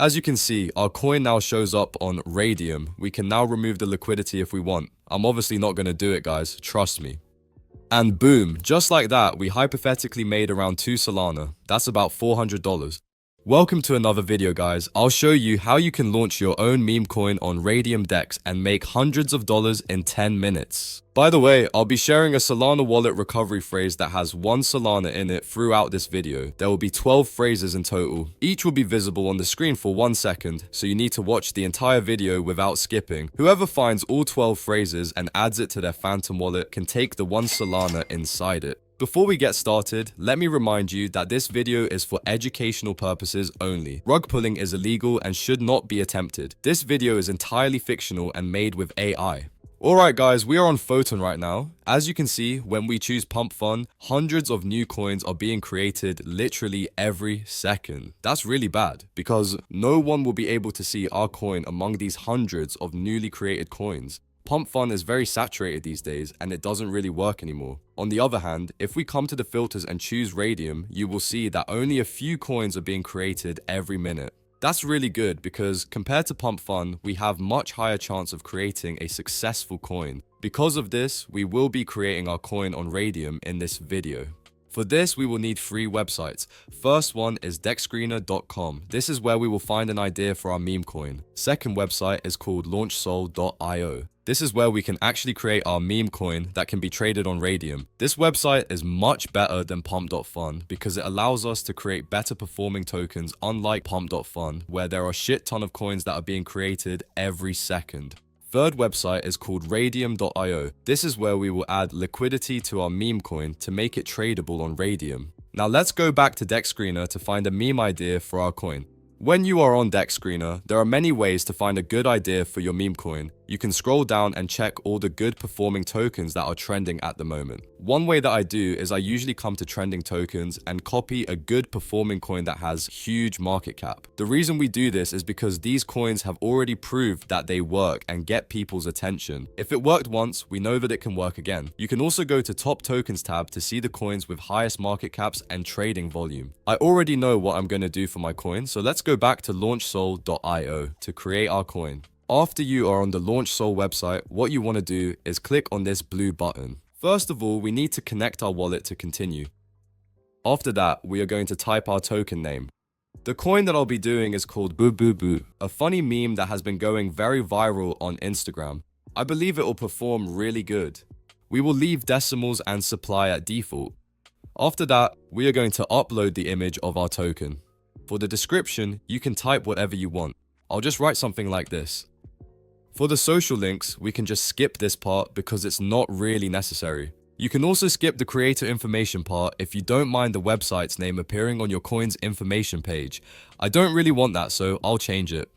As you can see, our coin now shows up on Raydium. We can now remove the liquidity if we want. I'm obviously not going to do it, guys. Trust me. And boom, just like that, we hypothetically made around 2 Solana. That's about $400. Welcome to another video, guys. I'll show you how you can launch your own meme coin on Raydium DEX and make hundreds of dollars in 10 minutes. By the way, I'll be sharing a Solana wallet recovery phrase that has 1 Solana in it throughout this video. There will be 12 phrases in total. Each will be visible on the screen for 1 second, so you need to watch the entire video without skipping. Whoever finds all 12 phrases and adds it to their Phantom wallet can take the 1 Solana inside it. Before we get started, let me remind you that this video is for educational purposes only. Rug pulling is illegal and should not be attempted. This video is entirely fictional and made with AI. Alright guys, we are on Photon right now. As you can see, when we choose PumpFun, hundreds of new coins are being created literally every second. That's really bad, because no one will be able to see our coin among these hundreds of newly created coins. PumpFun is very saturated these days and it doesn't really work anymore. On the other hand, if we come to the filters and choose Raydium, you will see that only a few coins are being created every minute. That's really good because compared to PumpFun, we have much higher chance of creating a successful coin. Because of this, we will be creating our coin on Raydium in this video. For this, we will need 3 websites. First one is dexscreener.com. This is where we will find an idea for our meme coin. Second website is called launchsol.io. This is where we can actually create our meme coin that can be traded on Raydium. This website is much better than pump.fun because it allows us to create better performing tokens, unlike pump.fun, where there are a shit ton of coins that are being created every second. Third website is called Raydium.io. This is where we will add liquidity to our meme coin to make it tradable on Raydium. Now let's go back to DexScreener to find a meme idea for our coin. When you are on DexScreener, there are many ways to find a good idea for your meme coin. You can scroll down and check all the good performing tokens that are trending at the moment. One way that I do is I usually come to trending tokens and copy a good performing coin that has huge market cap. The reason we do this is because these coins have already proved that they work and get people's attention. If it worked once, we know that it can work again. You can also go to Top Tokens tab to see the coins with highest market caps and trading volume. I already know what I'm going to do for my coin, so let's go back to launchsol.io to create our coin. After you are on the LaunchSol website, what you want to do is click on this blue button. First of all, we need to connect our wallet to continue. After that, we are going to type our token name. The coin that I'll be doing is called BUBUBU, a funny meme that has been going very viral on Instagram. I believe it will perform really good. We will leave decimals and supply at default. After that, we are going to upload the image of our token. For the description, you can type whatever you want. I'll just write something like this. For the social links, we can just skip this part because it's not really necessary. You can also skip the creator information part if you don't mind the website's name appearing on your coin's information page. I don't really want that, so I'll change it.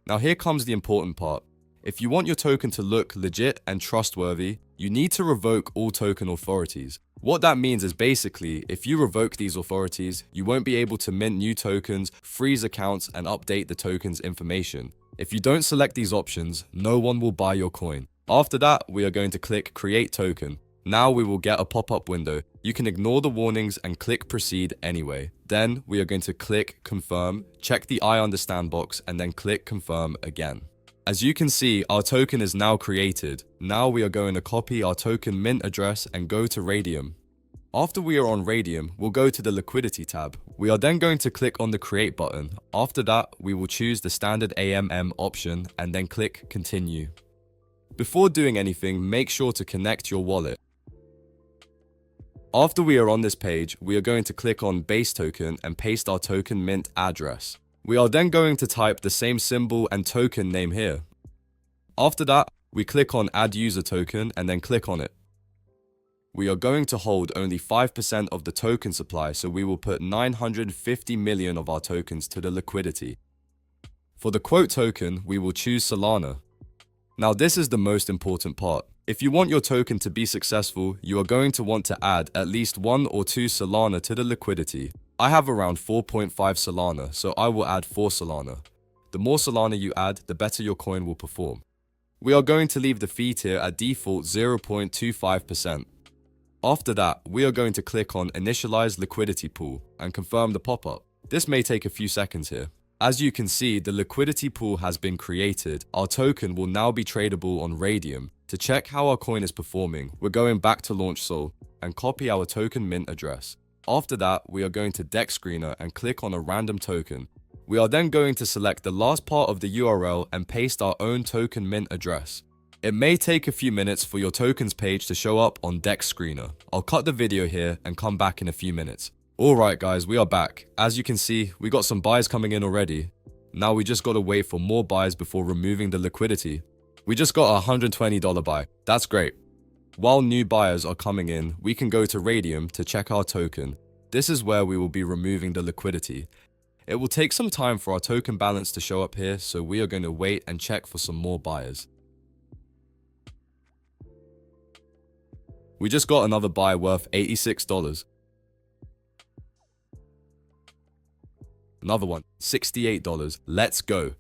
Now here comes the important part. If you want your token to look legit and trustworthy, you need to revoke all token authorities. What that means is basically, if you revoke these authorities, you won't be able to mint new tokens, freeze accounts, and update the token's information. If you don't select these options, no one will buy your coin. After that, we are going to click Create Token. Now we will get a pop-up window. You can ignore the warnings and click Proceed anyway. Then we are going to click Confirm, check the I understand box, and then click Confirm again. As you can see, our token is now created. Now we are going to copy our token mint address and go to Raydium. After we are on Raydium, we'll go to the Liquidity tab. We are then going to click on the Create button. After that, we will choose the standard AMM option and then click Continue. Before doing anything, make sure to connect your wallet. After we are on this page, we are going to click on Base Token and paste our token mint address. We are then going to type the same symbol and token name here. After that, we click on Add User Token and then click on it. We are going to hold only 5% of the token supply, so we will put 950 million of our tokens to the liquidity. For the quote token, we will choose Solana. Now this is the most important part. If you want your token to be successful, you are going to want to add at least 1 or 2 Solana to the liquidity. I have around 4.5 Solana, so I will add 4 Solana. The more Solana you add, the better your coin will perform. We are going to leave the fee tier at default 0.25%. After that, we are going to click on Initialize Liquidity Pool and confirm the pop-up. This may take a few seconds here. As you can see, the liquidity pool has been created. Our token will now be tradable on Raydium. To check how our coin is performing, we're going back to Launch Sol and copy our token mint address. After that, we are going to Dex Screener and click on a random token. We are then going to select the last part of the URL and paste our own token mint address. It may take a few minutes for your tokens page to show up on Dex Screener. I'll cut the video here and come back in a few minutes. Alright guys, we are back. As you can see, we got some buys coming in already. Now we just gotta wait for more buys before removing the liquidity. We just got a $120 buy. That's great. While new buyers are coming in, we can go to Raydium to check our token. This is where we will be removing the liquidity. It will take some time for our token balance to show up here, so we are going to wait and check for some more buyers. We just got another buy worth $86. Another one, $68. Let's go.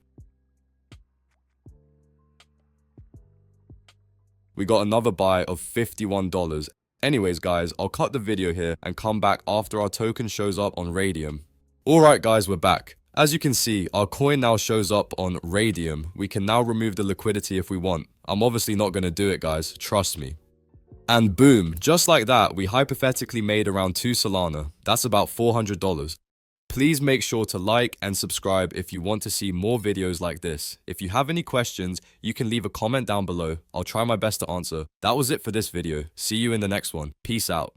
We got another buy of $51. Anyways guys, I'll cut the video here and come back after our token shows up on Raydium. Alright guys, we're back. As you can see, our coin now shows up on Raydium. We can now remove the liquidity if we want. I'm obviously not going to do it guys, trust me. And boom, just like that, we hypothetically made around 2 Solana. That's about $400. Please make sure to like and subscribe if you want to see more videos like this. If you have any questions, you can leave a comment down below. I'll try my best to answer. That was it for this video. See you in the next one. Peace out.